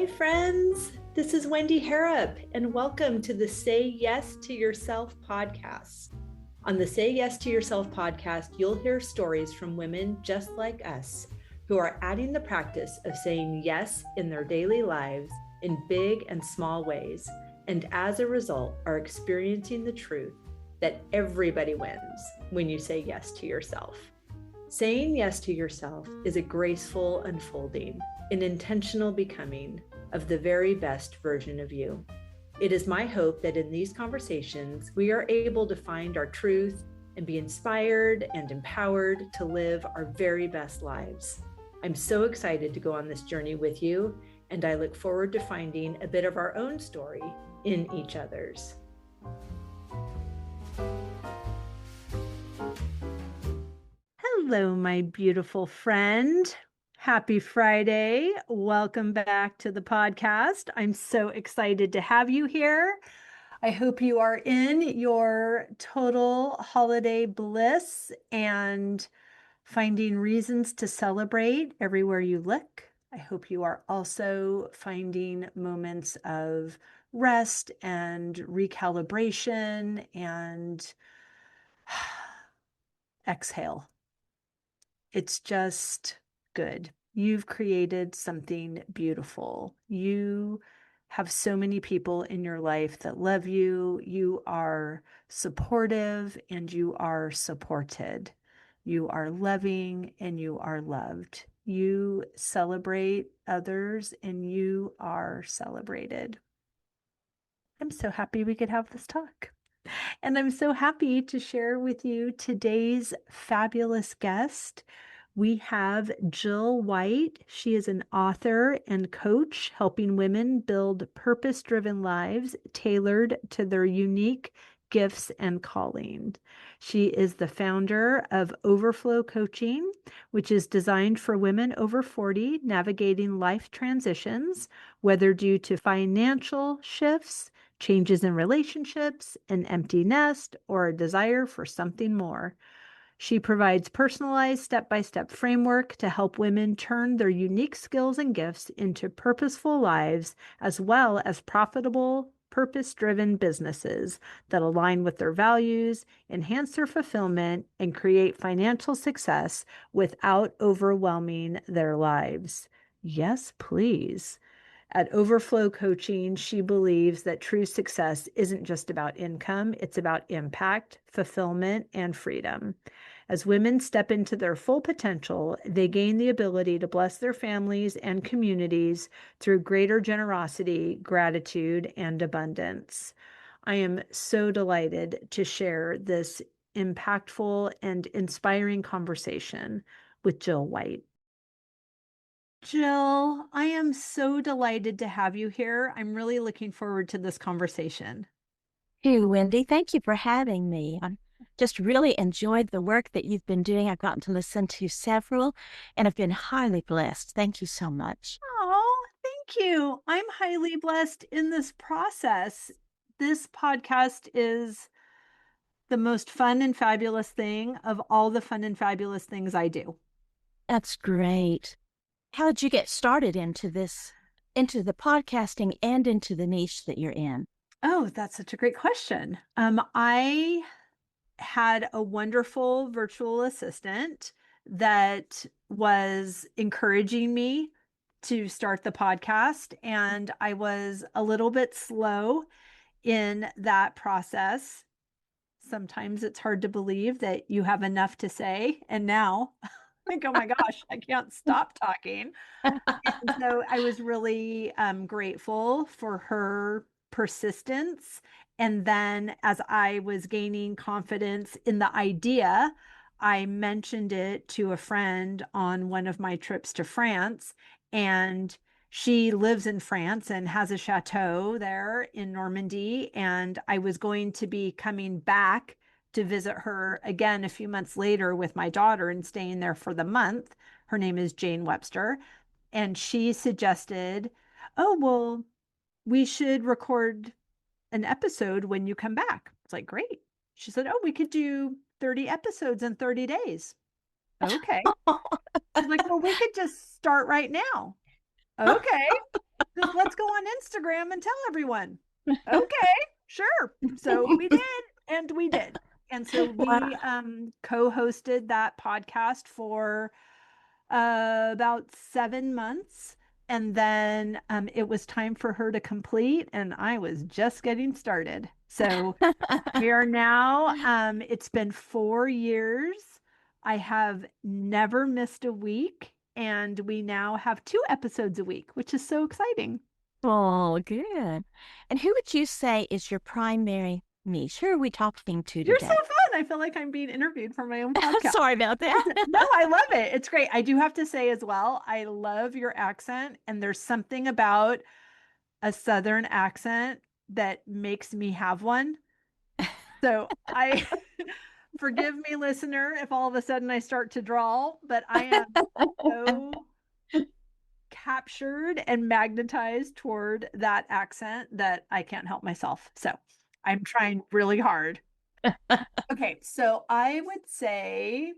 Hi, friends. This is Wendy Harrop, and welcome to the Say Yes to Yourself podcast. On the Say Yes to Yourself podcast, you'll hear stories from women just like us who are adding the practice of saying yes in their daily lives in big and small ways, and as a result, are experiencing the truth that everybody wins when you say yes to yourself. Saying yes to yourself is a graceful unfolding, an intentional becoming of the very best version of you. It is my hope that in these conversations, we are able to find our truth and be inspired and empowered to live our very best lives. I'm so excited to go on this journey with you, and I look forward to finding a bit of our own story in each other's. Hello, my beautiful friend. Happy Friday. Welcome back to the podcast. I'm so excited to have you here. I hope you are in your total holiday bliss and finding reasons to celebrate everywhere you look. I hope you are also finding moments of rest and recalibration and exhale. It's just good. You've created something beautiful. You have so many people in your life that love you. You are supportive and you are supported. You are loving and you are loved. You celebrate others and you are celebrated. I'm so happy we could have this talk. And I'm so happy to share with you today's fabulous guest. We have Jill White. She is an author and coach helping women build purpose-driven lives tailored to their unique gifts and calling. She is the founder of Overflow Coaching, which is designed for women over 40 navigating life transitions, whether due to financial shifts, changes in relationships, an empty nest, or a desire for something more. She provides personalized step-by-step framework to help women turn their unique skills and gifts into purposeful lives, as well as profitable, purpose-driven businesses that align with their values, enhance their fulfillment, and create financial success without overwhelming their lives. Yes, please. At Overflow Coaching, she believes that true success isn't just about income, it's about impact, fulfillment, and freedom. As women step into their full potential, they gain the ability to bless their families and communities through greater generosity, gratitude, and abundance. I am so delighted to share this impactful and inspiring conversation with Jill White. Jill, I am so delighted to have you here. I'm really looking forward to this conversation. Hey, Wendy, thank you for having me. I just really enjoyed the work that you've been doing. I've gotten to listen to several and have been highly blessed. Thank you so much. Oh, thank you. I'm highly blessed in this process. This podcast is the most fun and fabulous thing of all the fun and fabulous things I do. That's great. How did you get started into this, into the podcasting and into the niche that you're in? Oh, that's such a great question. I had a wonderful virtual assistant that was encouraging me to start the podcast, and I was a little bit slow in that process. Sometimes it's hard to believe that you have enough to say, and now I think, oh my gosh, I can't stop talking. And so I was really grateful for her persistence. And then as I was gaining confidence in the idea, I mentioned it to a friend on one of my trips to France. And she lives in France and has a chateau there in Normandy. And I was going to be coming back to visit her again a few months later with my daughter and staying there for the month. Her name is Jane Webster. And she suggested, oh, well, we should record an episode when you come back. It's like, great. She said, oh, we could do 30 episodes in 30 days. Okay. She's like, well, we could just start right now. Okay. just let's go on Instagram and tell everyone. Okay, sure. So we did, and we did. And so we Wow. co-hosted that podcast for about 7 months. And then it was time for her to complete, and I was just getting started. So we are now, it's been 4 years. I have never missed a week, and we now have 2 episodes a week, which is so exciting. Oh, good. And who would you say is your primary niche? Who are we talking to You're so today? fun. I feel like I'm being interviewed for my own podcast. Sorry about that. No, I love it. It's great. I do have to say as well, I love your accent, and there's something about a Southern accent that makes me have one. So I forgive me, listener, if all of a sudden I start to drawl, but I am so captured and magnetized toward that accent that I can't help myself. So I'm trying really hard. Okay, so I would say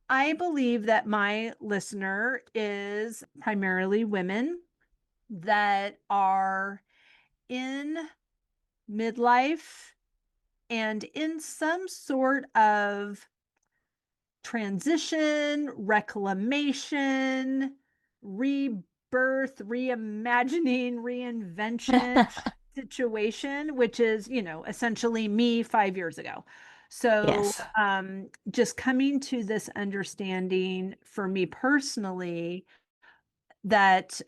I believe that my listener is primarily women that are in midlife and in some sort of transition, reclamation, rebirth, reimagining, reinvention situation, which is, essentially me 5 years ago. So, Yes. just coming to this understanding for me personally that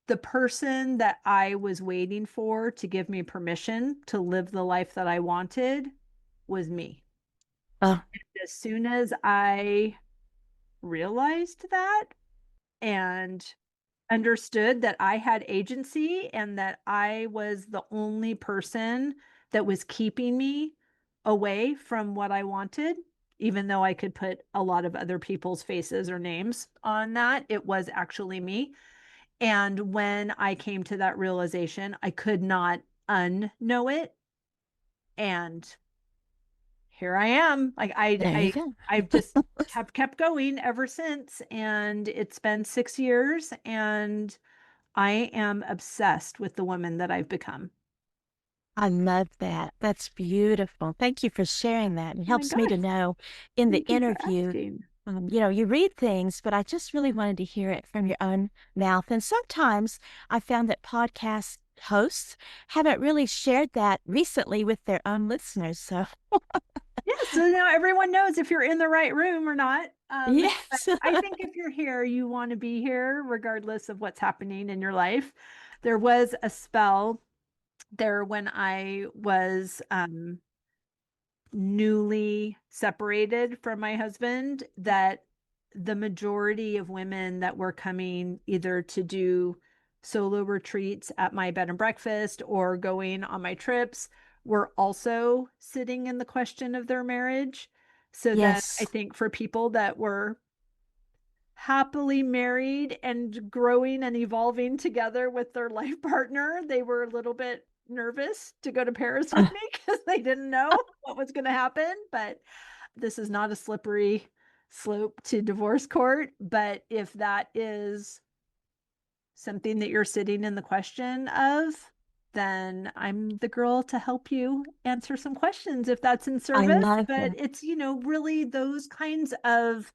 the person that I was waiting for to give me permission to live the life that I wanted was me. Oh, As soon as I realized that and understood that I had agency and that I was the only person that was keeping me away from what I wanted, even though I could put a lot of other people's faces or names on that, it was actually me. And when I came to that realization, I could not unknow it. And here I am. Like there you go. I've just have kept going ever since. And it's been 6 years, and I am obsessed with the woman that I've become. I love that. That's beautiful. Thank you for sharing that. It Oh my helps me to gosh. know in the Thank you for interview, asking. you read things, but I just really wanted to hear it from your own mouth. And sometimes I found that podcast hosts haven't really shared that recently with their own listeners. So, Yeah, so now everyone knows if you're in the right room or not. But yes. I think if you're here, you want to be here regardless of what's happening in your life. There was a spell there when I was newly separated from my husband that the majority of women that were coming either to do solo retreats at my bed and breakfast or going on my trips were also sitting in the question of their marriage. So then I Yes. think for people that were happily married and growing and evolving together with their life partner, they were a little bit nervous to go to Paris with me because they didn't know what was going to happen. But this is not a slippery slope to divorce court. But if that is something that you're sitting in the question of, then I'm the girl to help you answer some questions if that's in I service. love But that. it's, really those kinds of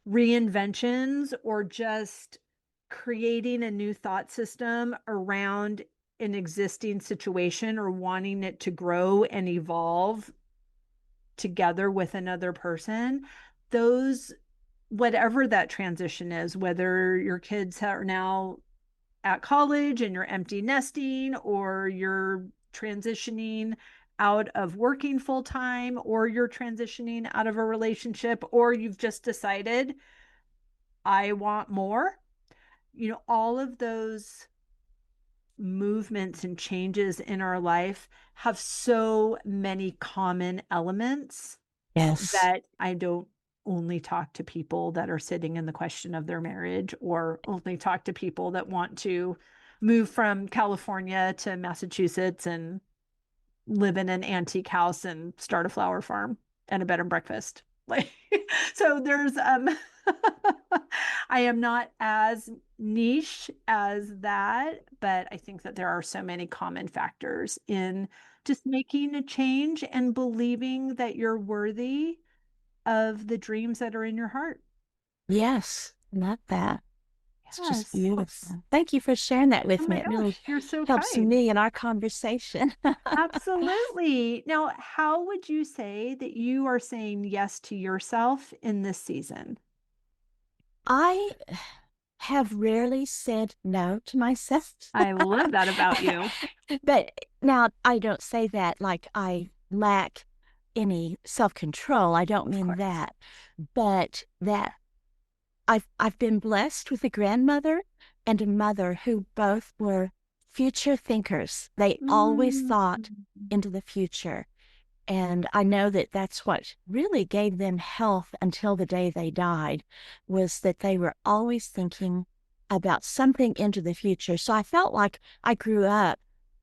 reinventions or just creating a new thought system around an existing situation or wanting it to grow and evolve together with another person, those, whatever that transition is, whether your kids are now at college and you're empty nesting, or you're transitioning out of working full time, or you're transitioning out of a relationship, or you've just decided I want more. All of those movements and changes in our life have so many common elements Yes. that I don't only talk to people that are sitting in the question of their marriage, or only talk to people that want to move from California to Massachusetts and live in an antique house and start a flower farm and a bed and breakfast. Like, so there's I am not as niche as that, but I think that there are so many common factors in just making a change and believing that you're worthy of the dreams that are in your heart. Yes, love that. It's just Yes. beautiful. Thank you for sharing that Oh with my me. It really gosh, you're so helps kind. me in our conversation. Absolutely. Now, how would you say that you are saying yes to yourself in this season? I have rarely said no to myself. I love that about you. But now I don't say that like I lack any self-control. I don't Of mean course. that, but that I've been blessed with a grandmother and a mother who both were future thinkers. They always Mm, thought into the future. And I know that that's what really gave them health until the day they died, was that they were always thinking about something into the future. So I felt like I grew up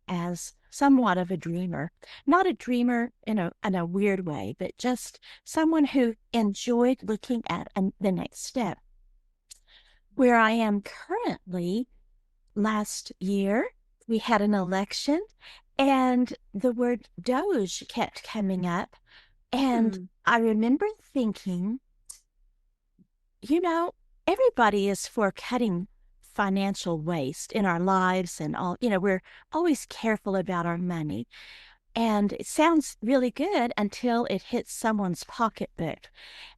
as somewhat of a dreamer, not a dreamer in a weird way, but just someone who enjoyed looking at the next step. Where I am currently, last year, we had an election and the word Doge kept coming up. And hmm, I remember thinking, you know, everybody is for cutting financial waste in our lives and all, we're always careful about our money. And it sounds really good until it hits someone's pocketbook.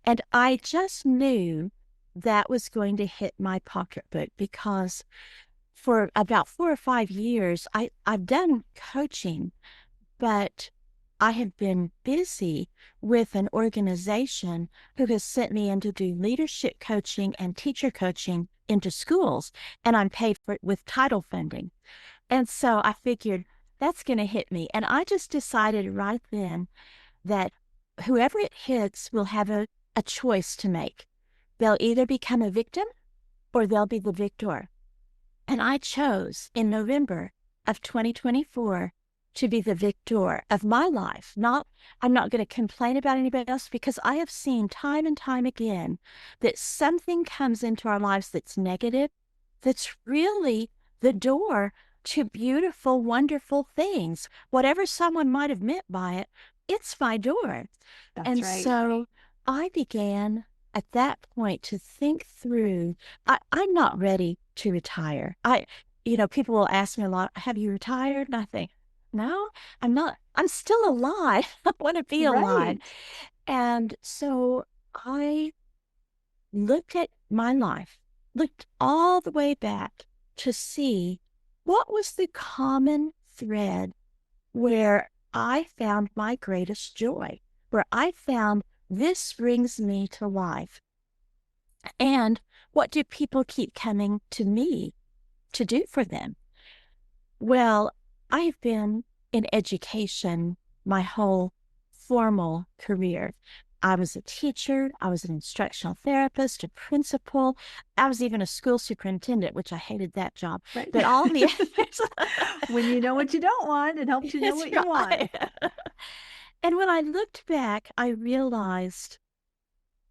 And I just knew that was going to hit my pocketbook because for about 4 or 5 years, I've done coaching, but I have been busy with an organization who has sent me in to do leadership coaching and teacher coaching into schools, and I'm paid for it with title funding. And so I figured that's going to hit me. And I just decided right then that whoever it hits will have a choice to make. They'll either become a victim or they'll be the victor. And I chose in November of 2024 to be the victor of my life. I'm not going to complain about anybody else because I have seen time and time again that something comes into our lives that's negative, that's really the door to beautiful, wonderful things. Whatever someone might have meant by it, it's my door. that's And right. so I began at that point to think through. I'm not ready to retire. People will ask me a lot, have you retired? And I think, no, I'm not. I'm still alive. I want to be alive. Right. And so I looked at my life, looked all the way back to see what was the common thread where I found my greatest joy, where I found this brings me to life. And what do people keep coming to me to do for them? Well, I've been in education my whole formal career. I was a teacher, I was an instructional therapist, a principal, I was even a school superintendent, which I hated that job. Right. But all the others, When you know what you don't want, it helps you know it's what you want. right. And when I looked back, I realized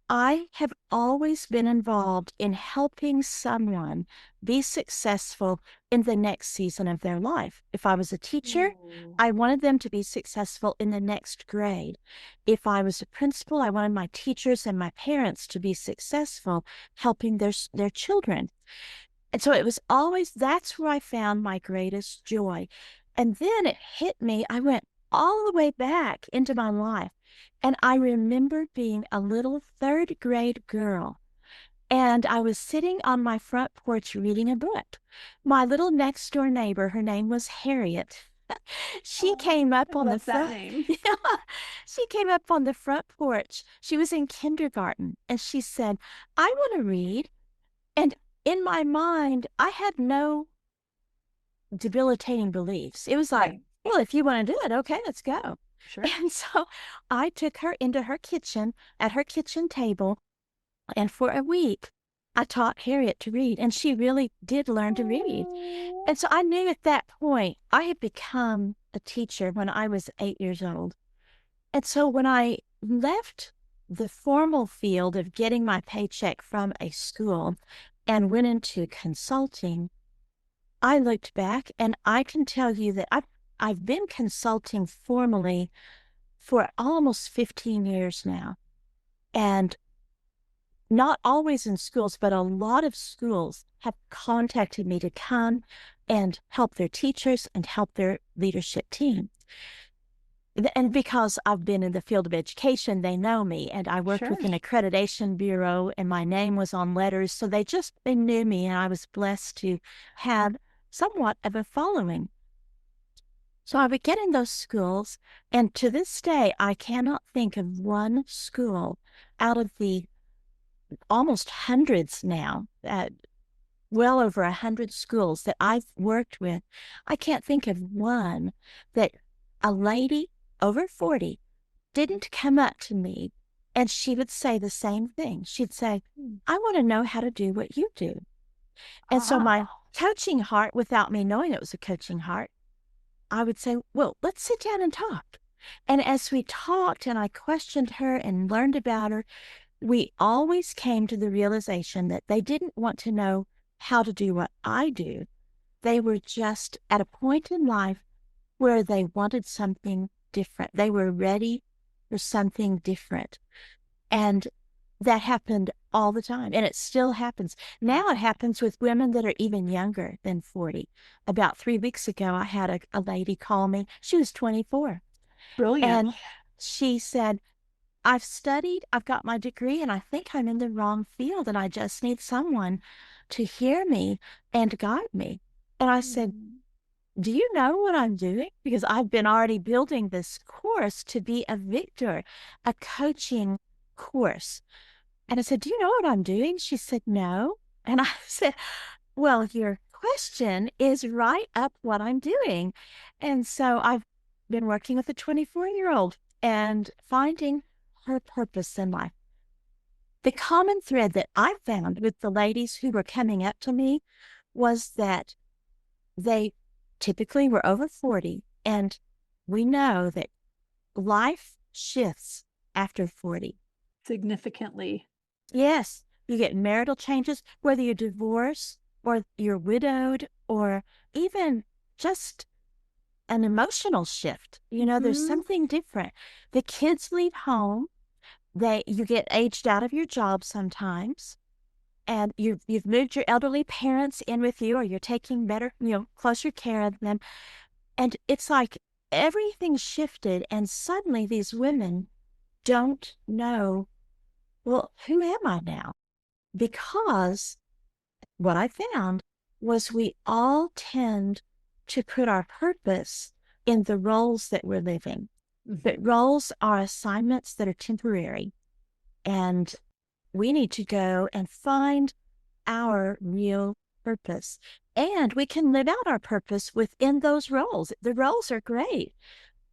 I have always been involved in helping someone be successful in the next season of their life. If I was a teacher, Ooh, I wanted them to be successful in the next grade. If I was a principal, I wanted my teachers and my parents to be successful helping their children. And so it was always, that's where I found my greatest joy. And then it hit me. I went all the way back into my life. And I remember being a little third grade girl. And I was sitting on my front porch reading a book. My little next door neighbor, her name was Harriet. She oh, came I up on the love that front. name. Yeah, she came up on the front porch. She was in kindergarten and she said, I want to read. And in my mind, I had no debilitating beliefs. It was like, Right. well, if you want to do it, okay, let's go. Sure. And so I took her into her kitchen at her kitchen table. And for a week, I taught Harriet to read, and she really did learn to read. Oh, And so I knew at that point I had become a teacher when I was 8 years old. And so when I left the formal field of getting my paycheck from a school and went into consulting, I looked back and I can tell you that I've been consulting formally for almost 15 years now. And not always in schools, but a lot of schools have contacted me to come and help their teachers and help their leadership team. And because I've been in the field of education, they know me. And I worked with Sure. an accreditation bureau and my name was on letters. So they knew me and I was blessed to have somewhat of a following. So I would get in those schools. And to this day, I cannot think of one school out of the almost hundreds now, well over 100 schools that I've worked with. I can't think of one that a lady over 40 didn't come up to me and she would say the same thing. She'd say, I want to know how to do what you do. And so Ah, my coaching heart, without me knowing it was a coaching heart, I would say, well, let's sit down and talk. And as we talked and I questioned her and learned about her, we always came to the realization that they didn't want to know how to do what I do. They were just at a point in life where they wanted something different. They were ready for something different. And that happened all the time. And it still happens. Now it happens with women that are even younger than 40. About 3 weeks ago, I had a lady call me. She was 24. brilliant. And she said, I've studied, I've got my degree, and I think I'm in the wrong field, and I just need someone to hear me and guide me. And I said, Mm. do you know what I'm doing? Because I've been already building this course to be a victor, a coaching course. And I said, do you know what I'm doing? She said, no. And I said, well, your question is right up what I'm doing. And so I've been working with a 24-year-old and finding her purpose in life. The common thread that I found with the ladies who were coming up to me was that they typically were over 40. And we know that life shifts after 40. Significantly. Yes, you get marital changes, whether you're divorced or you're widowed or even just an emotional shift. You know, there's Hmm. something different. The kids leave home. You get aged out of your job sometimes, and you've moved your elderly parents in with you, or you're taking better, closer care of them. And it's like everything shifted, and suddenly these women don't know, well, who am I now? Because what I found was we all tend to put our purpose in the roles that we're living. But Hmm. roles are assignments that are temporary, and we need to go and find our real purpose. And we can live out our purpose within those roles. The roles are great,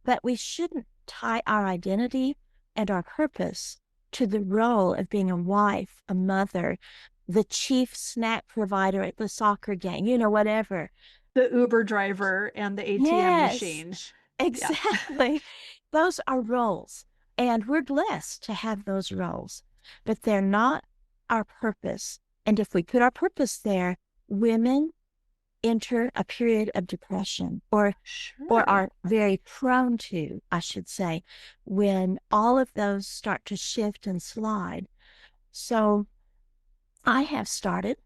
but we shouldn't tie our identity and our purpose to the role of being a wife, a mother, the chief snack provider at the soccer game, whatever. The Uber driver and the ATM Yes, machine. Yeah. exactly. Those are roles, and we're blessed to have those roles, but they're not our purpose. And if we put our purpose there, women enter a period of depression or Sure. are very prone to, I should say, when all of those start to shift and slide. So I have started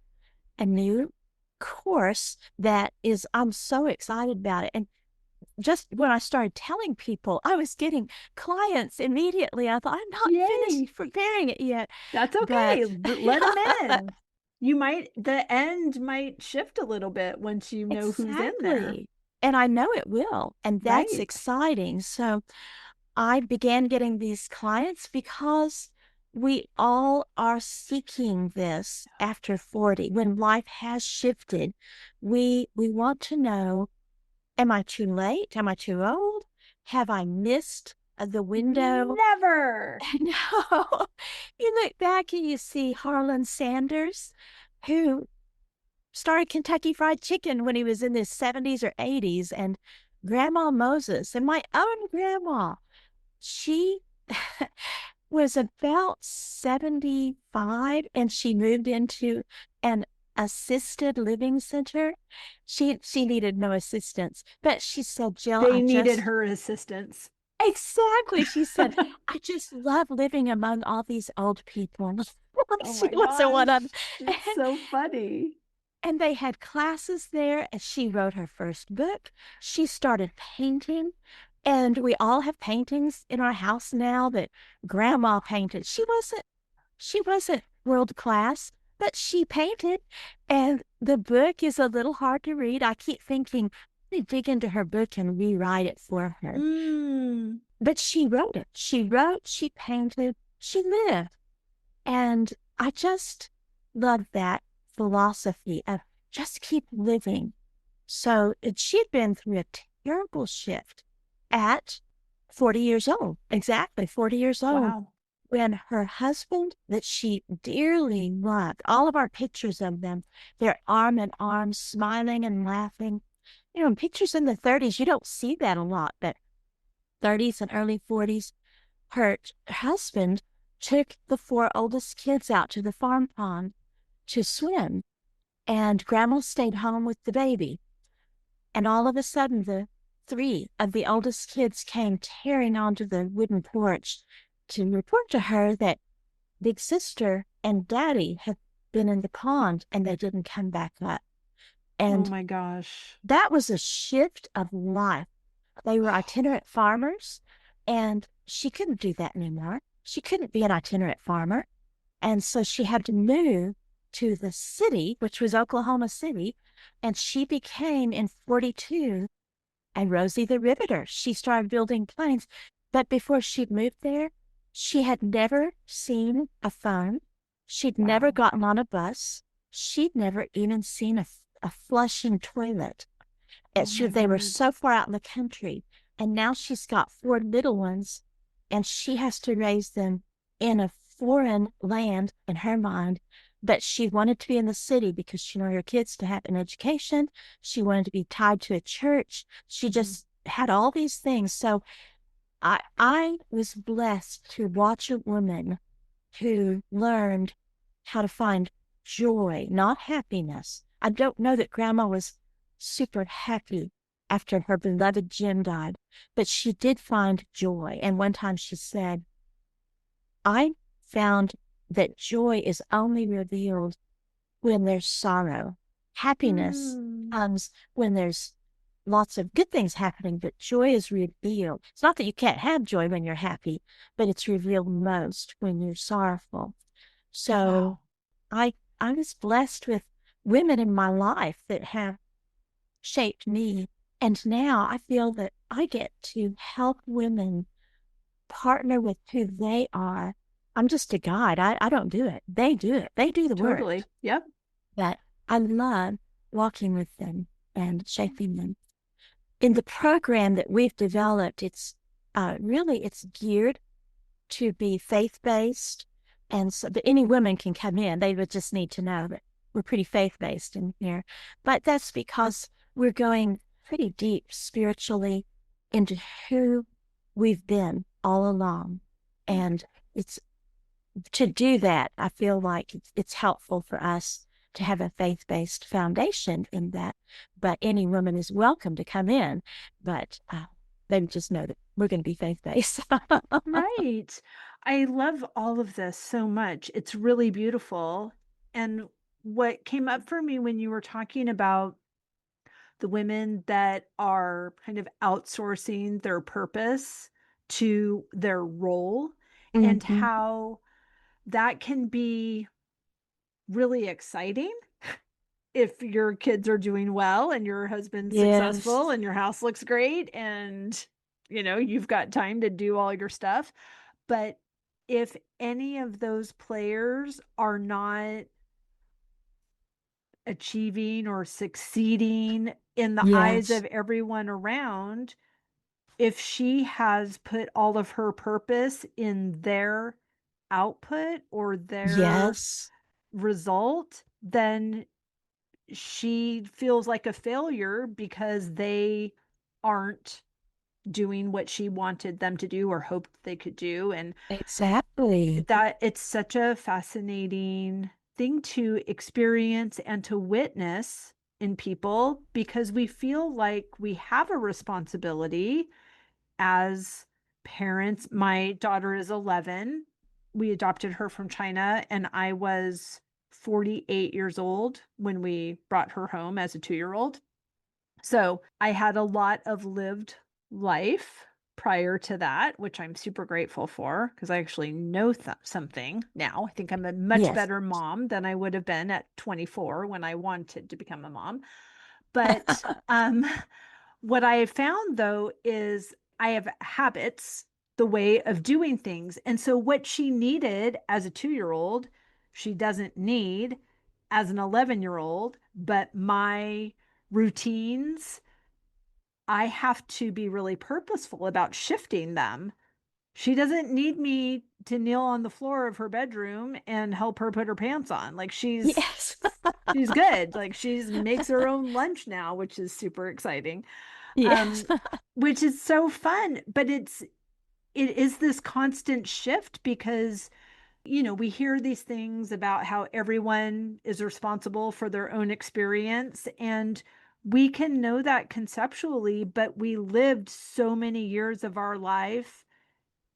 a new course I'm so excited about it. And just when I started telling people, I was getting clients immediately. I thought, I'm not Yay. finished preparing it yet. That's But okay. Let them in. The end might shift a little bit once you know who's in there. exactly. And I know it will. And that's Right. exciting. So I began getting these clients because we all are seeking this after 40. When life has shifted, we want to know, am I too late? Am I too old? Have I missed the window? Never. No. You look back and you see Harlan Sanders, who started Kentucky Fried Chicken when he was in his 70s or 80s, and Grandma Moses and my own grandma. She was about 75 and she moved into an assisted living center. She needed no assistance, but she said, Jill, They needed her assistance. exactly. She said, I just love living among all these old people. Oh She my wasn't one of them. gosh, it's so funny. And they had classes there, and she wrote her first book. She started painting, and we all have paintings in our house now that grandma painted. She wasn't world class, but she painted. And the book is a little hard to read. I keep thinking, let me dig into her book and rewrite it for her. Mm, But she wrote it. She wrote, she painted, she lived. And I just love that philosophy of just keep living. So she'd been through a terrible shift at 40 years old, exactly 40 years old, wow. when her husband, that she dearly loved, all of our pictures of them, they're arm in arm, smiling and laughing. You know, pictures in the 30s, you don't see that a lot, but 30s and early 40s, her husband took the four oldest kids out to the farm pond to swim, and grandma stayed home with the baby. And all of a sudden, the three of the oldest kids came tearing onto the wooden porch to report to her that big sister and daddy had been in the pond and they didn't come back up. Oh And my gosh. that was a shift of life. They were itinerant farmers, and she couldn't do that anymore. She couldn't be an itinerant farmer. And so she had to move to the city, which was Oklahoma City. And she became, in 42, a Rosie the Riveter. She started building planes. But before she moved there, she had never seen a phone. She'd never Wow. gotten on a bus. She'd never even seen a flushing toilet. Oh my They were word. so far out in the country. And now she's got four little ones, and she has to raise them in a foreign land in her mind. But she wanted to be in the city because she wanted her kids to have an education. She wanted to be tied to a church. She Mhm. just had all these things. So I was blessed to watch a woman who learned how to find joy, not happiness. I don't know that grandma was super happy after her beloved Jim died, but she did find joy. And one time she said, I found that joy is only revealed when there's sorrow. Happiness Mm. comes when there's lots of good things happening, but joy is revealed. It's not that you can't have joy when you're happy, but it's revealed most when you're sorrowful. So Wow. I I was blessed with women in my life that have shaped me. And now I feel that I get to help women partner with who they are. I'm just a guide. I don't do it. They do it. They do the work. Totally. Yep. But I love walking with them and shaping them. In the program that we've developed, it's geared to be faith-based. And so, but any women can come in. They would just need to know that we're pretty faith-based in here. But that's because we're going pretty deep spiritually into who we've been all along. And it's to do that, I feel like it's helpful for us to have a faith-based foundation in that. But any woman is welcome to come in, but they just know that we're going to be faith-based. Right. I love all of this so much. It's really beautiful. And what came up for me when you were talking about the women that are kind of outsourcing their purpose to their role and Hmm. how that can be really exciting if your kids are doing well and your husband's successful Yes. and your house looks great and you've got time to do all your stuff. But if any of those players are not achieving or succeeding in the eyes Yes. of everyone around, if she has put all of her purpose in their output or their Yes. result, then she feels like a failure because they aren't doing what she wanted them to do or hoped they could do. And Exactly. that it's such a fascinating thing to experience and to witness in people because we feel like we have a responsibility as parents. My daughter is 11. We adopted her from China, and I was 48 years old when we brought her home as a 2-year old. So I had a lot of lived life prior to that, which I'm super grateful for because I actually know something now. I think I'm a much Yes. better mom than I would have been at 24 when I wanted to become a mom. But what I have found though is I have habits, the way of doing things. And so what she needed as a 2-year old, she doesn't need as an 11-year old, but my routines, I have to be really purposeful about shifting them. She doesn't need me to kneel on the floor of her bedroom and help her put her pants on. Like Yes. she's good. Like she's makes her own lunch now, which is super exciting. Yes. Um, which is so fun, but it is this constant shift because we hear these things about how everyone is responsible for their own experience. And we can know that conceptually, but we lived so many years of our life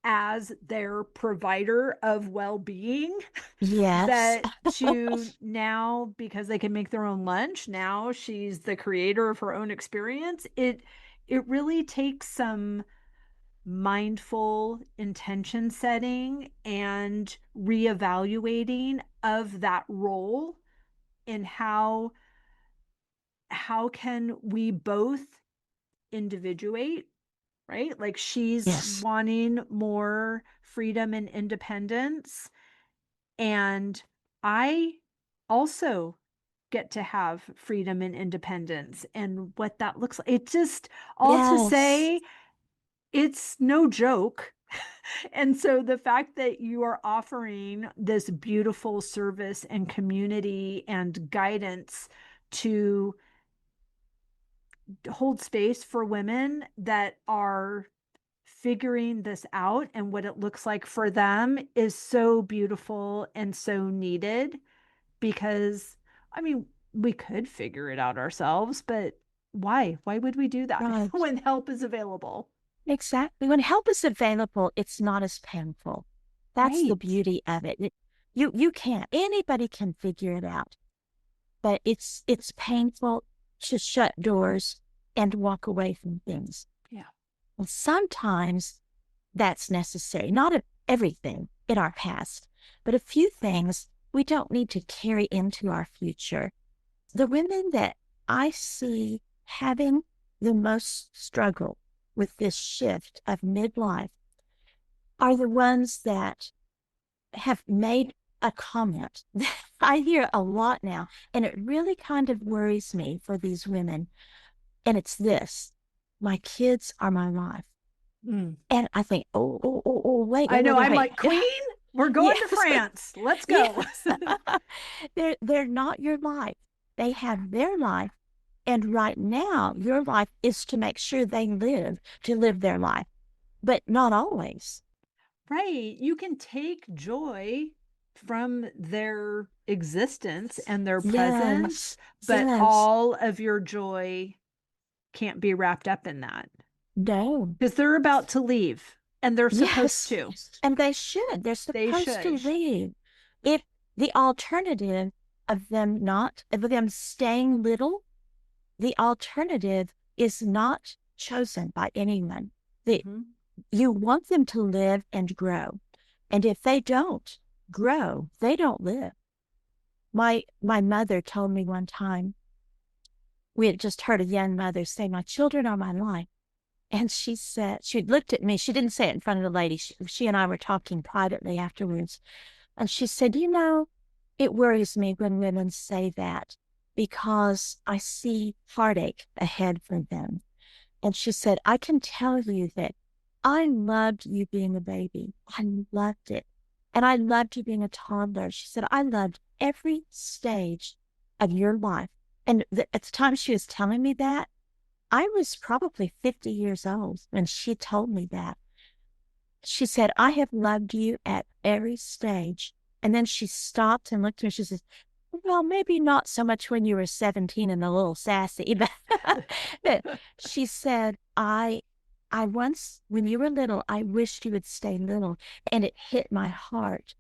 as their provider of well being Yes. that to now, because they can make their own lunch, now she's the creator of her own experience. It really takes some mindful intention setting and reevaluating of that role and how can we both individuate, right? Like she's Yes. wanting more freedom and independence, and I also get to have freedom and independence and what that looks like. It just all to Yes. say it's no joke. And so the fact that you are offering this beautiful service and community and guidance to hold space for women that are figuring this out and what it looks like for them is so beautiful and so needed because, I mean, we could figure it out ourselves, but why? Why would we do that Right. when help is available? Exactly. When help is available, it's not as painful. That's the Right. beauty of it. You can't. Anybody can figure it out, but it's painful to shut doors and walk away from things. Yeah. And sometimes that's necessary. Not everything in our past, but a few things we don't need to carry into our future. The women that I see having the most struggle with this shift of midlife are the ones that have made a comment that I hear a lot now, and it really kind of worries me for these women. And it's this: my kids are my life. Mm. And I think, wait, I wait, know. wait, wait, I'm wait. like, Queen, we're going to Yes, France. Let's go. yes. They're not your life. They have their life. And right now, your life is to make sure they live their life, but not always. Right. You can take joy from their existence and their presence, Yes, but yes. all of your joy can't be wrapped up in that No. because they're about to leave and they're supposed Yes. to. And they should. They're They supposed to should. leave. If the alternative of them staying little, the alternative is not chosen by anyone. The, Hmm. you want them to live and grow. And if they don't grow, they don't live. My mother told me one time, we had just heard a young mother say, "My children are my life." And she said, she looked at me. She didn't say it in front of the lady. She and I were talking privately afterwards. And she said, it worries me when women say that because I see heartache ahead for them. And she said, I can tell you that I loved you being a baby. I loved it. And I loved you being a toddler. She said, I loved every stage of your life. And at the time she was telling me that, I was probably 50 years old when she told me that. She said, I have loved you at every stage. And then she stopped and looked at me. She says, well, maybe not so much when you were 17 and a little sassy, but she said, I once, when you were little, I wished you would stay little. And it hit my heart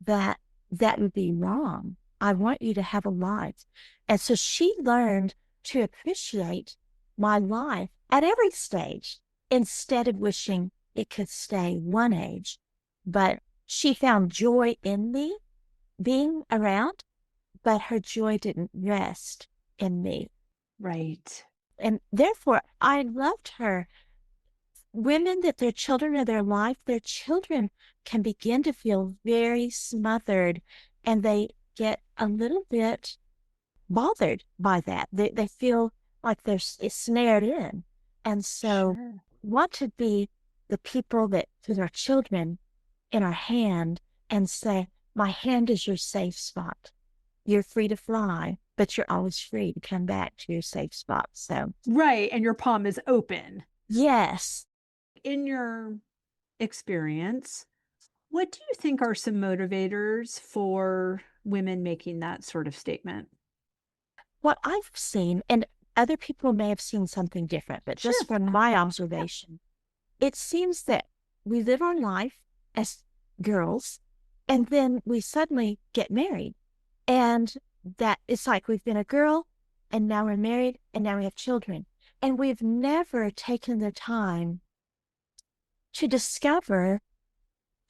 that that would be wrong. I want you to have a life. And so she learned to appreciate my life at every stage instead of wishing it could stay one age. But she found joy in me being around, but her joy didn't rest in me. Right. And therefore, I loved her. Women that their children are their life, their children can begin to feel very smothered and they get a little bit bothered by that. They feel like they're snared in. And so Sure. want to be the people that put our children in our hand and say, my hand is your safe spot. You're free to fly, but you're always free to come back to your safe spot. So, Right. And your palm is open. yes, In your experience, what do you think are some motivators for women making that sort of statement? what I've seen, and other people may have seen something different, but just Sure. from my observation, it seems that we live our life as girls and then we suddenly get married. And that it's like we've been a girl and now we're married and now we have children. And we've never taken the time to discover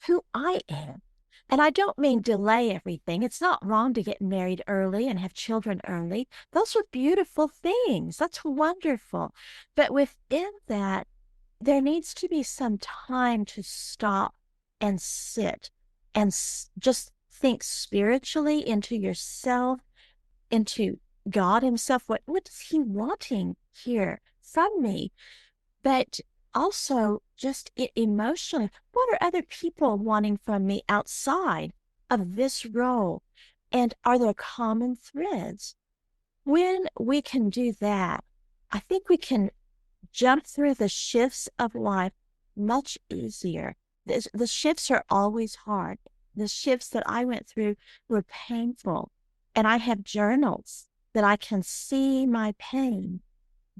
who I am. And I don't mean delay everything. It's not wrong to get married early and have children early. Those are beautiful things. That's wonderful. But within that, there needs to be some time to stop and sit and just think spiritually into yourself, into God Himself. What is He wanting here from me? But also just emotionally, what are other people wanting from me outside of this role? And are there common threads? When we can do that, I think we can jump through the shifts of life much easier. The shifts are always hard. The shifts that I went through were painful. And I have journals that I can see my pain.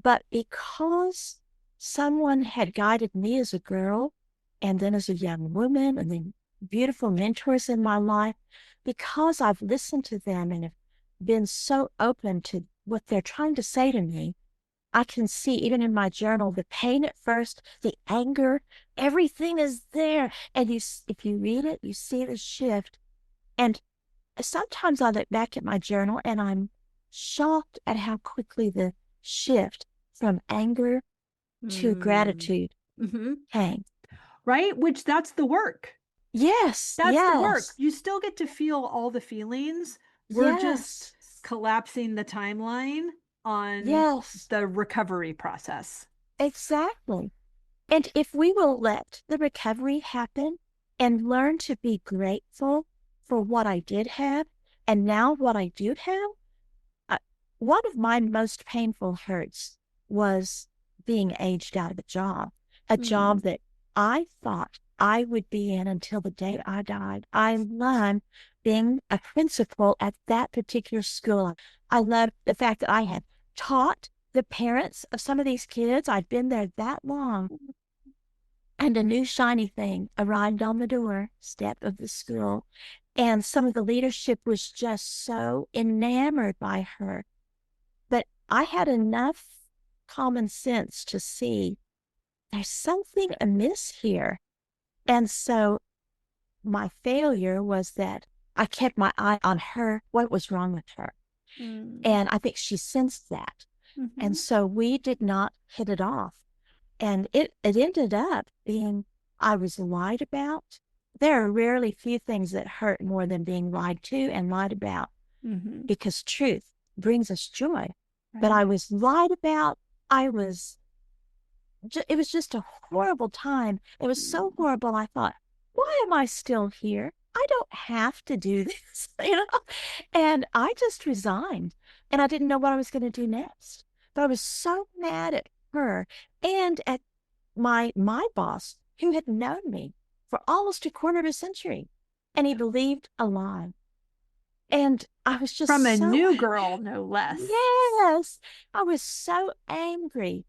But because someone had guided me as a girl and then as a young woman and then beautiful mentors in my life, because I've listened to them and have been so open to what they're trying to say to me, I can see even in my journal the pain at first, the anger, everything is there. And if you read it, you see the shift. And sometimes I look back at my journal and I'm shocked at how quickly the shift from anger to Mm. gratitude Hmm. came. Right? Which that's the work. Yes, That's the work. yes, You still get to feel all the feelings. We're just yes, collapsing the timeline on yes, the recovery process. exactly. And if we will let the recovery happen and learn to be grateful for what I did have and now what I do have, uh, one of my most painful hurts was being aged out of a Mm. job that I thought I would be in until the day I died. I loved being a principal at that particular school. I loved the fact that I had taught the parents of some of these kids. I'd been there that long. And a new shiny thing arrived on the doorstep of the school. And some of the leadership was just so enamored by her. But I had enough common sense to see there's something amiss here. And so my failure was that I kept my eye on her, what was wrong with her. Mm. And I think she sensed that. And Hmm. so we did not hit it off. And it ended up being I was lied about. There are rarely few things that hurt more than being lied to and lied about Hmm. because truth brings us joy. But Right. I was lied about. I was, it was just a horrible time. It was so Mm. horrible. I thought, why am I still here? I don't have to do this, And I just resigned and I didn't know what I was going to do next. But I was so mad at her and at my boss, who had known me for almost a quarter of a century, and he believed a lie. And I was just From a so, new girl, no less. yes, I was so angry.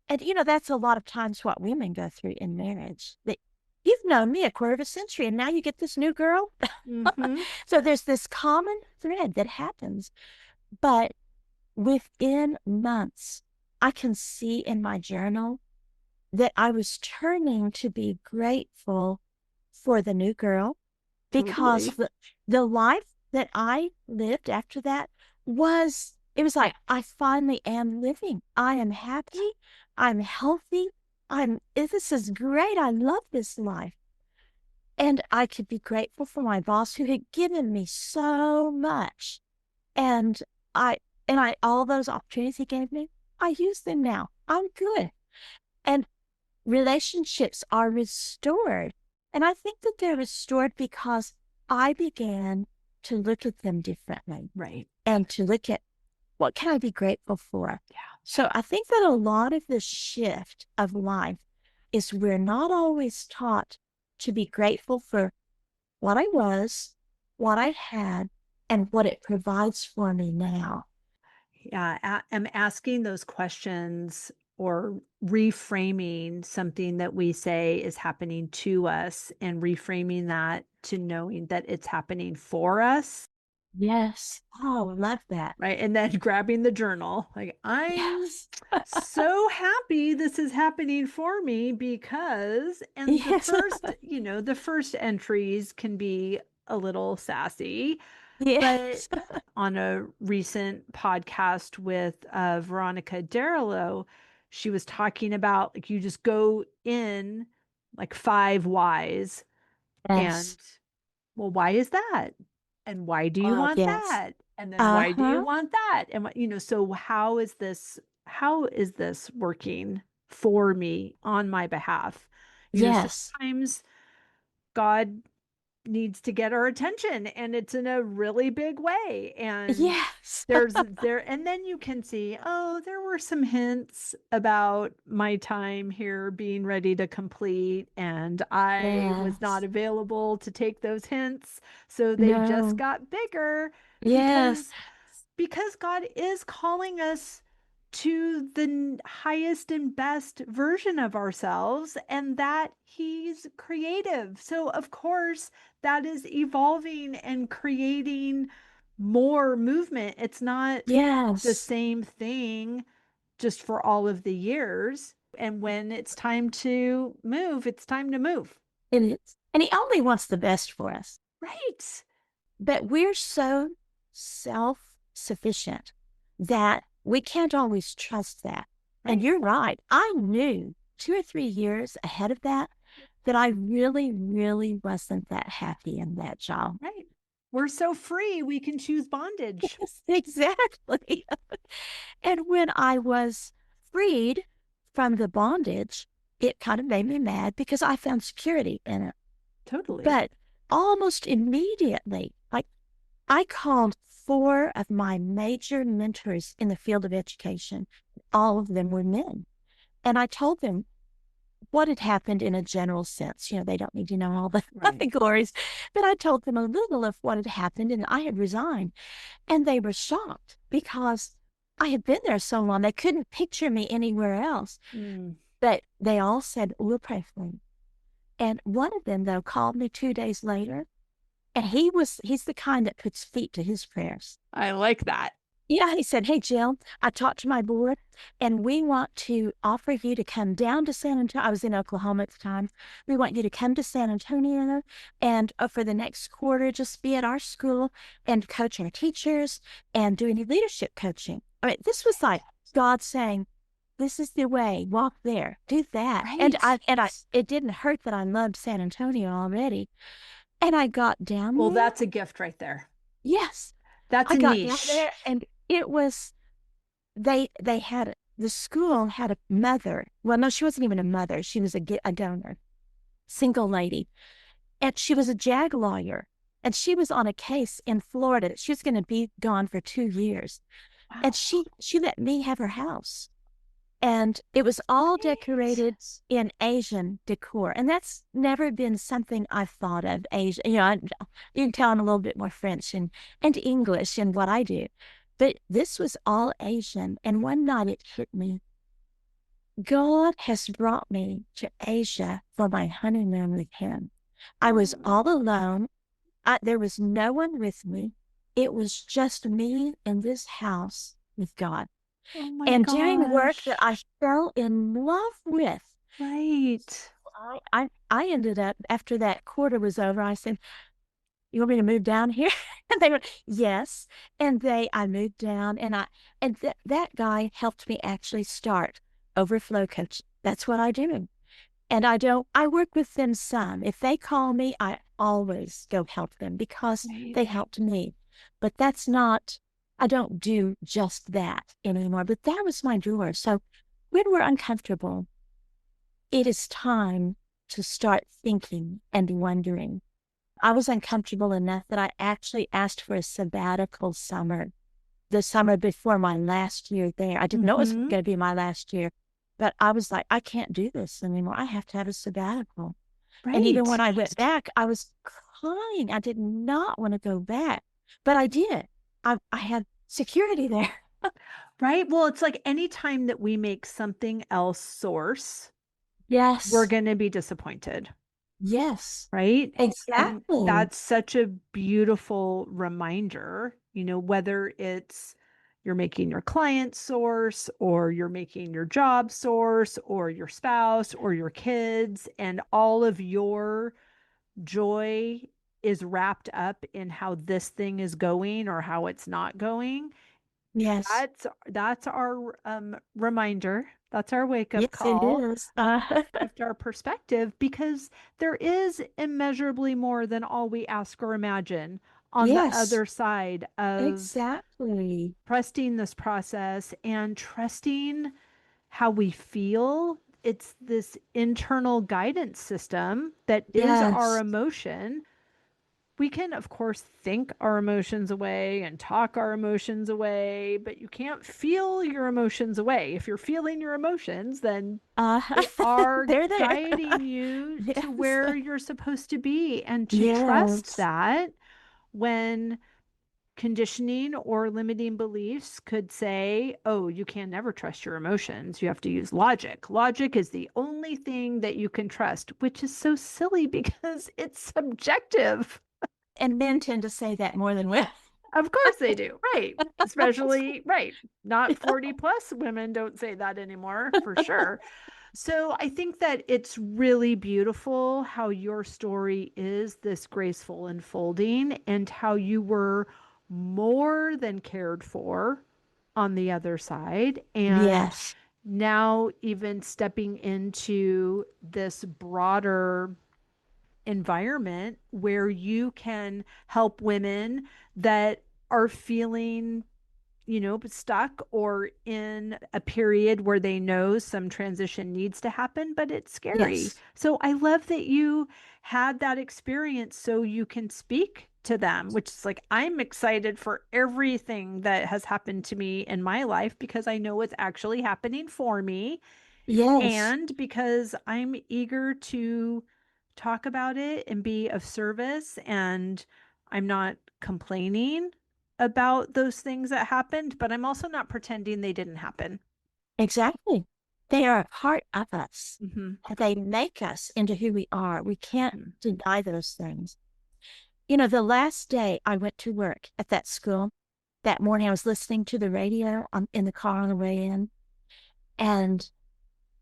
And, that's a lot of times what women go through in marriage. That you've known me a quarter of a century and now you get this new girl. Mm-hmm. So there's this common thread that happens. But within months, I can see in my journal that I was turning to be grateful for the new girl because Totally. the life that I lived after that it was like, I finally am living. I am happy. I'm healthy. This is great. I love this life. And I could be grateful for my boss who had given me so much. And I, all those opportunities he gave me, I use them now. I'm good. And relationships are restored. And I think that they're restored because I began to look at them differently Right. and to look at what can I be grateful for. Yeah. So I think that a lot of the shift of life is we're not always taught to be grateful for what I was, what I had, and what it provides for me now. Yeah. I'm asking those questions or reframing something that we say is happening to us and reframing that to knowing that it's happening for us. Yes. Oh, I love that. Right. And then grabbing the journal, like, I'm Yes. so happy this is happening for me because, and Yes. the first entries can be a little sassy, but Yes. on a recent podcast with Veronica Derillo, she was talking about like you just go in like five whys and Yes. well, why is that? And why do you Oh, want yes. that? And then why do you Uh-huh. want that? And so how is this working for me on my behalf? Yes. Sometimes God needs to get our attention and it's in a really big way and Yes. and then you can see, oh, there were some hints about my time here being ready to complete and I was not Yes. available to take those hints, so they just No. got bigger Yes. because God is calling us to the highest and best version of ourselves and that he's creative. So of course that is evolving and creating more movement. It's not the Yes. same thing just for all of the years. And when it's time to move, it's time to move. It is. And he only wants the best for us. Right. But we're so self-sufficient that we can't always trust that. And Right. you're right. I knew 2 or 3 years ahead of that that I really, really wasn't that happy in that job. Right. We're so free, we can choose bondage. Yes, exactly. And when I was freed from the bondage, it kind of made me mad because I found security in it. Totally. But almost immediately, like I called four of my major mentors in the field of education. All of them were men. And I told them what had happened in a general sense. They don't need to know all the Right. glories, but I told them a little of what had happened and I had resigned. And they were shocked because I had been there so long. They couldn't picture me anywhere else. Mm, But they all said, we'll pray for you. And one of them, though, called me 2 days later. And he's the kind that puts feet to his prayers. I like that. Yeah, he said, hey, Jill, I talked to my board and we want to offer you to come down to San Antonio. I was in Oklahoma at the time. We want you to come to San Antonio and for the next quarter, just be at our school and coach our teachers and do any leadership coaching. I mean, this was like God saying, this is the way, walk there, do that. Right. It didn't hurt that I loved San Antonio already. And I got down Well, there. that's a gift right there. Yes, That's I a got down niche. there and it was they had the school had a mother. Well, no, she wasn't even a mother. She was a donor, single lady, and she was a JAG lawyer. And she was on a case in Florida. She was going to be gone for 2 years, and Wow. she let me have her house. And it was all Right. decorated in Asian decor. And that's never been something I've thought of. Asia, you can tell I'm a little bit more French and English in what I do. But this was all Asian. And one night it hit me. God has brought me to Asia for my honeymoon with him. I was Oh, all alone. There was no one with me. It was just me in this house with God oh my and doing work that gosh. I fell in love with. Right. I ended up, after that quarter was over, I said, "You want me to move down here?" And they went, "Yes." And I moved down, and that guy helped me actually start Overflow Coach. That's what I do. And I work with them some. If they call me, I always go help them because Right. they helped me. But that's not, I don't do just that anymore. But that was my drawer. So when we're uncomfortable, it is time to start thinking and wondering. I was uncomfortable enough that I actually asked for a sabbatical summer, the summer before my last year there. I didn't know it was Mm-hmm. going to be my last year, but I was like, I can't do this anymore. I have to have a sabbatical. And even when Right. I went back, I was crying. I did not want to go back, but I did. I had security there. Right. Well, it's like anytime that we make something else source, we're Yes. going to be disappointed. Yes. Right. And Exactly. that's such a beautiful reminder, whether it's you're making your client source or you're making your job source or your spouse or your kids, and all of your joy is wrapped up in how this thing is going or how it's not going. Yes. That's our reminder. That's our wake up Yes, it call is. shift our perspective, because there is immeasurably more than all we ask or imagine on the Yes, other side of exactly. trusting this process and trusting how we feel. It's this internal guidance system that is our Yes. emotion. We can, of course, think our emotions away and talk our emotions away, but you can't feel your emotions away. If you're feeling your emotions, then Uh, they are they're there. guiding you to Yes. where you're supposed to be, and to trust Yes. that when conditioning or limiting beliefs could say, oh, you can never trust your emotions. You have to use logic. Logic is the only thing that you can trust, which is so silly because it's subjective. And men tend to say that more than women. Of course they do. Right. Especially, right. Not 40 plus women don't say that anymore, for sure. So I think that it's really beautiful how your story is this graceful unfolding, and how you were more than cared for on the other side. And Yes. now, even stepping into this broader environment where you can help women that are feeling, stuck or in a period where they know some transition needs to happen, but it's scary. Yes. So I love that you had that experience so you can speak to them, which is like, I'm excited for everything that has happened to me in my life because I know it's actually happening for me, Yes. and because I'm eager to talk about it and be of service, and I'm not complaining about those things that happened, but I'm also not pretending they didn't happen. Exactly. They are a part of us. Hmm. They make us into who we are. We can't Hmm. deny those things. The last day I went to work at that school, that morning I was listening to the radio in the car on the way in, and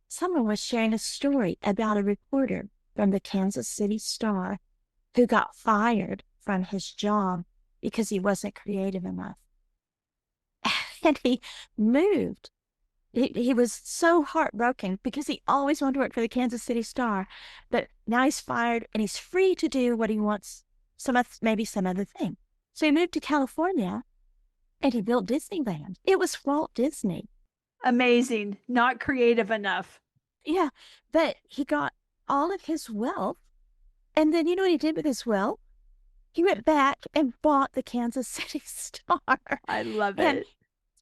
someone was sharing a story about a reporter from the Kansas City Star who got fired from his job because he wasn't creative enough. And he moved. He was so heartbroken because he always wanted to work for the Kansas City Star, but now he's fired and he's free to do what he wants, maybe some other thing. So he moved to California and he built Disneyland. It was Walt Disney. Amazing. Not creative enough. Yeah, but he got all of his wealth. And then you know what he did with his wealth? He went back and bought the Kansas City Star. I love And it.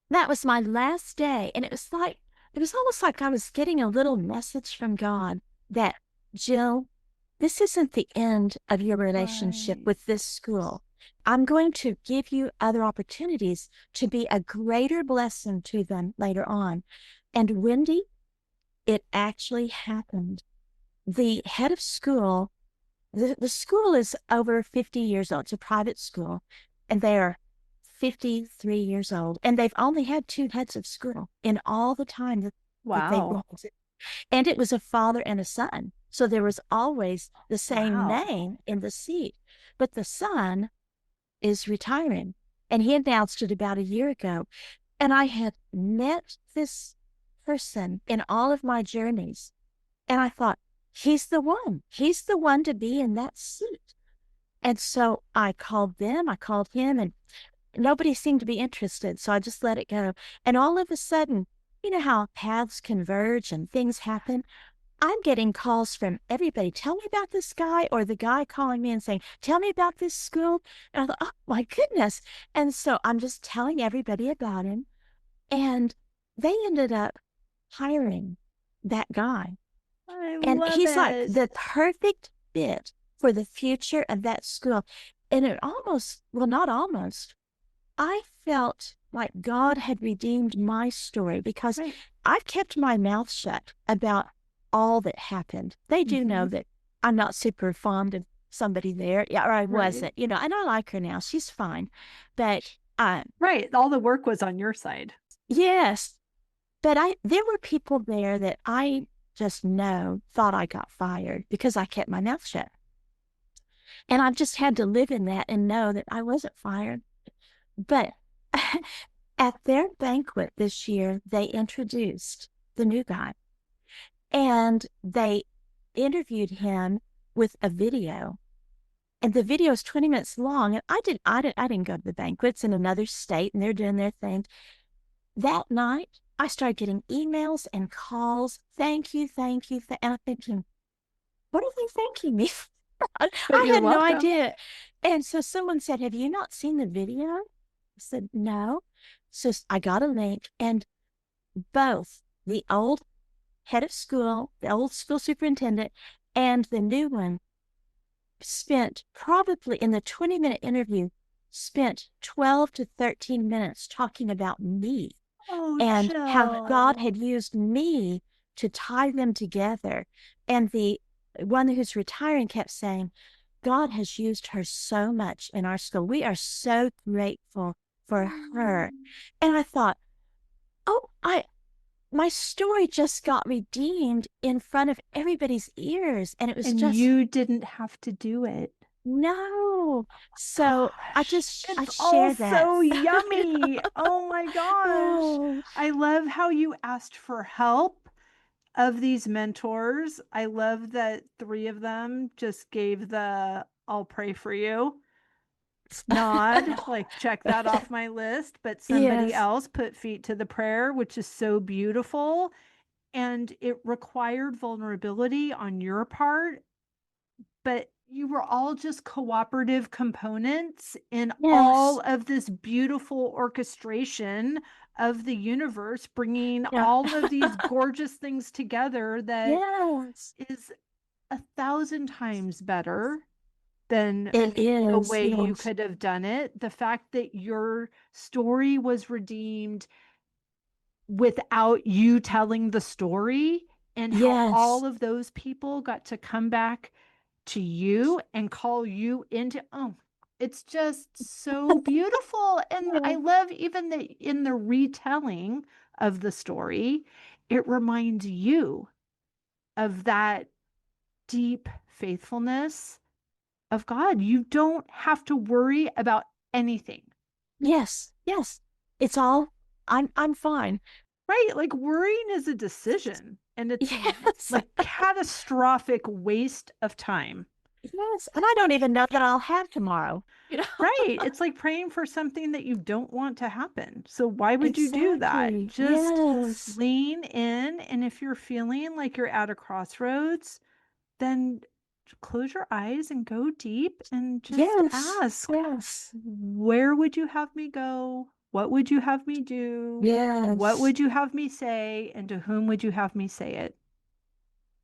that was my last day. And it was like it was almost like I was getting a little message from God that, Jill, this isn't the end of your relationship Right. with this school. I'm going to give you other opportunities to be a greater blessing to them later on. And Wendy, it actually happened. The head of school, the school is over 50 years old. It's a private school, and they are 53 years old. And they've only had two heads of school in all the time that they've Wow. been. And it was a father and a son. So there was always the same Wow. name in the seat. But the son is retiring. And he announced it about a year ago. And I had met this person in all of my journeys. And I thought, he's the one. He's the one to be in that seat. And so I called them, I called him, and nobody seemed to be interested. So I just let it go. And all of a sudden, you know how paths converge and things happen? I'm getting calls from everybody. Tell me about this guy, or the guy calling me and saying, tell me about this school. And I thought, oh my goodness. And so I'm just telling everybody about him. And they ended up hiring that guy. I And love he's like it. the perfect fit for the future of that school. And it almost, well, not almost, I felt like God had redeemed my story because Right. I've kept my mouth shut about all that happened. They do Hmm. know that I'm not super fond of somebody there. Yeah, or I Right. wasn't, and I like her now. She's fine. But Right. All the work was on your side. yes, but there were people there that I just know thought I got fired because I kept my mouth shut. And I've just had to live in that and know that I wasn't fired. But at their banquet this year, they introduced the new guy and they interviewed him with a video. And the video is 20 minutes long. And I didn't go to the banquets in another state and they're doing their thing. That night, I started getting emails and calls. Thank you, thank you. And I'm thinking, what are they thanking me for? But I you're had no welcome. idea. And so someone said, have you not seen the video? I said, no. So I got a link, and both the old head of school, the old school superintendent, and the new one spent probably in the 20-minute interview, spent 12 to 13 minutes talking about me Oh, and how God Jill. had used me to tie them together. And the one who's retiring kept saying, God has used her so much in our school. We are so grateful for her. And I thought, oh, my story just got redeemed in front of everybody's ears. And it was And just, you didn't have to do it. no. So Gosh, I it's all share that. so yummy. Oh my gosh. Oh, I love how you asked for help of these mentors. I love that three of them just gave the I'll pray for you nod, like check that off my list. But somebody yes, else put feet to the prayer, which is so beautiful. And it required vulnerability on your part, but you were all just cooperative components in all yes, of this beautiful orchestration of the universe, bringing yeah, all of these gorgeous things together that yes. is 1,000 times better than It the is, way you yes, could have done it. The fact that your story was redeemed without you telling the story, and how yes, all of those people got to come back to you and call you into, oh, it's just so beautiful. And yeah, I love even that in the retelling of the story, it reminds you of that deep faithfulness of God. You don't have to worry about anything. yes, yes. It's all, I'm fine. Right? Like worrying is a decision, and it's Yes, like catastrophic waste of time. yes. And I don't even know that I'll have tomorrow, Right? It's like praying for something that you don't want to happen. So why would you do that? Exactly. Just Yes, lean in, and if you're feeling like you're at a crossroads, then close your eyes and go deep and just yes, ask, yes. where would you have me go? What would you have me do? What Yes. would you have me say? And to whom would you have me say it?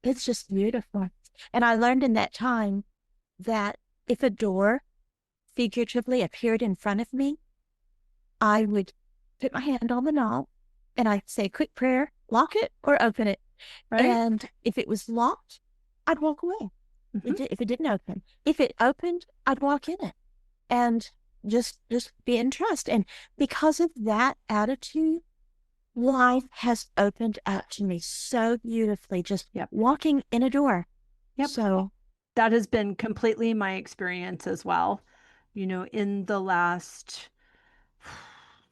It's just beautiful. And I learned in that time that if a door figuratively appeared in front of me, I would put my hand on the knob and I'd say a quick prayer, lock it or open it. Right? And if it was locked, I'd walk away. Hmm. If it didn't open, if it opened, I'd walk in it and just be in trust. And because of that attitude, life has opened up to me so beautifully, just Yep. walking in a door. Yep. So, That has been completely my experience as well. In the last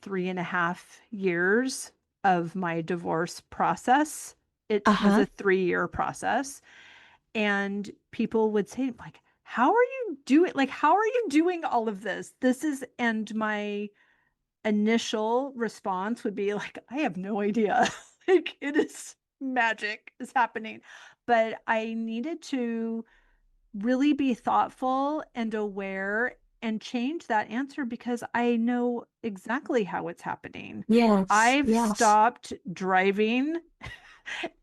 3.5 years of my divorce process, it was uh-huh. a 3 year process. And people would say, like, how are you doing? Like, how are you doing all of this? And my initial response would be like, I have no idea. Like, it is magic is happening. But I needed to really be thoughtful and aware and change that answer because I know exactly how it's happening. Yes, I've yes, stopped driving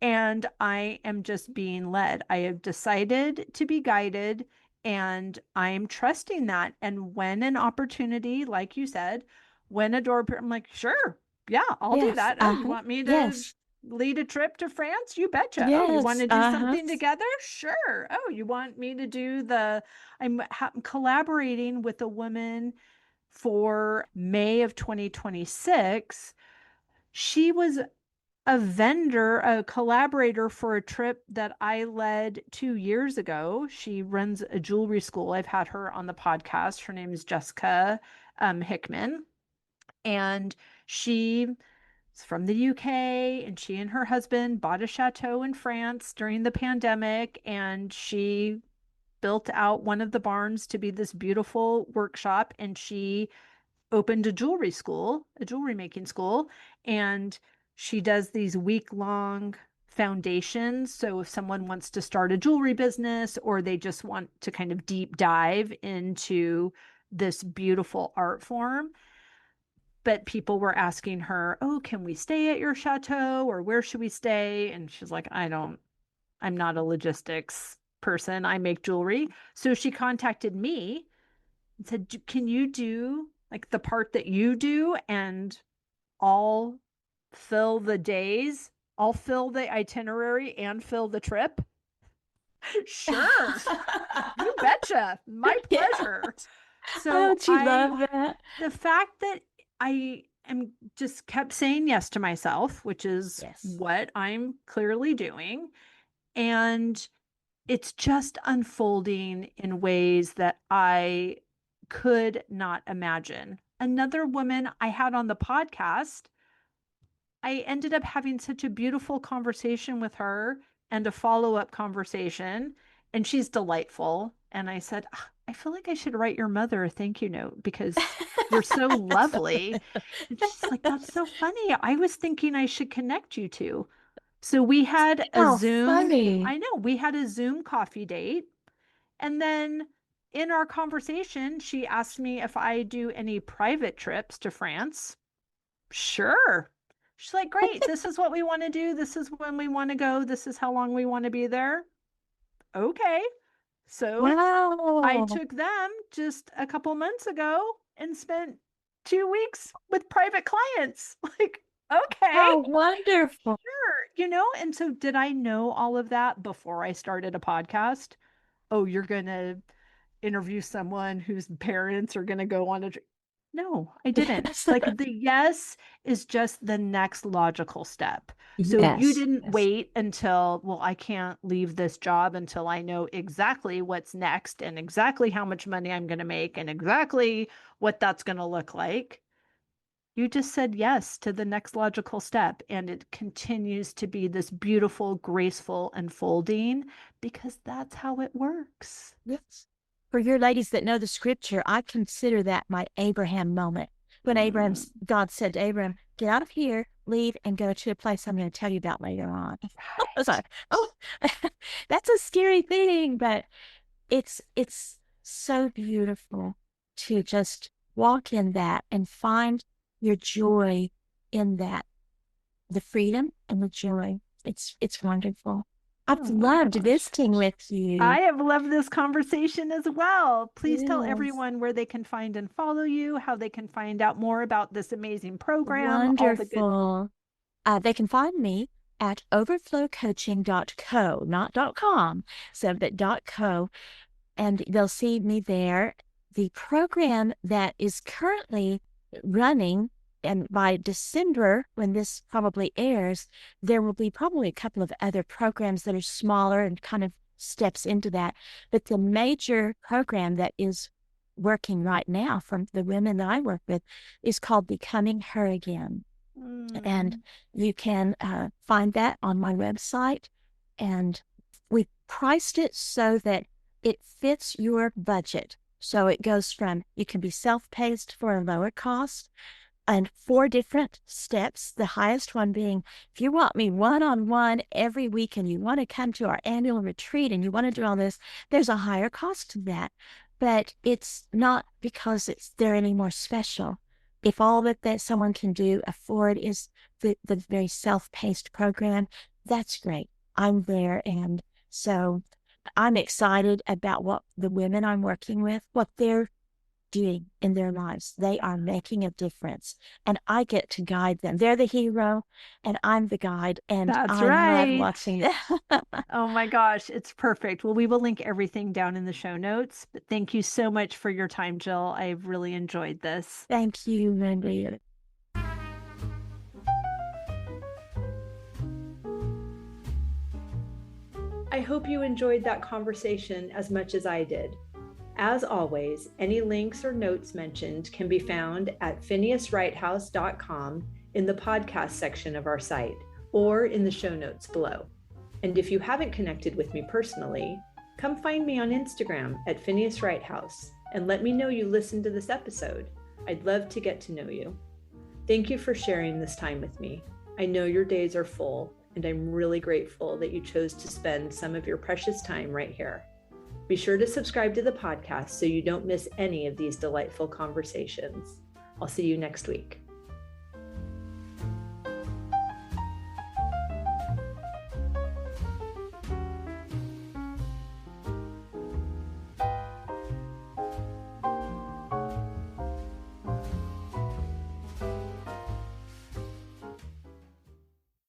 and I am just being led. I have decided to be guided and I'm trusting that. And when an opportunity, like you said, when a door, I'm like, sure, yeah, I'll do yes, that. Oh, you uh-huh. want me to Yes, lead a trip to France? You betcha. Oh, you want yes, to do uh-huh. something together? Sure. Oh, you want me to do I'm collaborating with a woman for May of 2026. She was a vendor, a collaborator for a trip that I led 2 years ago. She runs a jewelry school. I've had her on the podcast. Her name is Jessica Hickman. And she's from the UK, and she and her husband bought a chateau in France during the pandemic. And she built out one of the barns to be this beautiful workshop. And she opened a jewelry school, a jewelry making school, and she does these week-long foundations. So if someone wants to start a jewelry business or they just want to kind of deep dive into this beautiful art form, but people were asking her, "Oh, can we stay at your chateau or where should we stay?" And she's like, I'm not a logistics person. I make jewelry. So she contacted me and said, "Can you do like the part that you do and I'll fill the days? I'll fill the itinerary and fill the trip?" Sure. You betcha. My Yeah. pleasure. So Don't you love that? the fact that I am just kept saying yes to myself, which is Yes. what I'm clearly doing, and it's just unfolding in ways that I could not imagine. Another woman I had on the podcast, I ended up having such a beautiful conversation with her and a follow up conversation, and she's delightful. And I said, "Ah, I feel like I should write your mother a thank you note because you're so lovely." And she's like, "That's so funny. I was thinking I should connect you two." So we had a How Zoom, funny. I know, we had a Zoom coffee date. And then in our conversation, she asked me if I do any private trips to France. Sure. She's like, "Great. This is what we want to do. This is when we want to go. This is how long we want to be there." Okay. So I Wow. took them just a couple months ago and spent 2 weeks with private clients. Like, okay, How wonderful. sure. And so did I know all of that before I started a podcast? Oh, you're going to interview someone whose parents are going to go on a trip. No, I didn't. Yes. Like the yes is just the next logical step. So you Yes. didn't Yes. wait until, well, I can't leave this job until I know exactly what's next and exactly how much money I'm going to make and exactly what that's going to look like. You just said yes to the next logical step, and it continues to be this beautiful, graceful unfolding because that's how it works. Yes. For your ladies that know the scripture, I consider that my Abraham moment. When Mm, God said to Abraham, get out of here, leave, and go to a place I'm going to tell you about later on. I was right. like, oh, that's a scary thing, but it's so beautiful to just walk in that and find your joy in that, the freedom and the joy. It's wonderful. I've Oh my loved gosh. visiting with you. I have loved this conversation as well. Please tell Yes. everyone where they can find and follow you, how they can find out more about this amazing program, all the good. Wonderful. They can find me at overflowcoaching.co, not .com, so but .co, and they'll see me there. The program that is currently running, and by December, when this probably airs, there will be probably a couple of other programs that are smaller and kind of steps into that. But the major program that is working right now from the women that I work with is called Becoming Her Again. And Mm, you can find that on my website. And we priced it so that it fits your budget. So it goes from, you can be self-paced for a lower cost, and 4 different steps. The highest one being, if you want me one-on-one every week and you want to come to our annual retreat and you want to do all this, there's a higher cost to that. But it's not because they're any more special. If all that someone can afford is the very self-paced program, that's great. I'm there. And so I'm excited about what the women I'm working with, what they're doing in their lives. They are making a difference, and I get to guide them. They're the hero, and I'm the guide, and that's I love right. watching them. Oh my gosh, it's perfect. Well, we will link everything down in the show notes. But thank you so much for your time, Jill. I've really enjoyed this. Thank you, Wendy. I hope you enjoyed that conversation as much as I did. As always, any links or notes mentioned can be found at phineaswrighthouse.com in the podcast section of our site or in the show notes below. And if you haven't connected with me personally, come find me on Instagram at Phineas Wrighthouse and let me know you listened to this episode. I'd love to get to know you. Thank you for sharing this time with me. I know your days are full, and I'm really grateful that you chose to spend some of your precious time right here. Be sure to subscribe to the podcast so you don't miss any of these delightful conversations. I'll see you next week.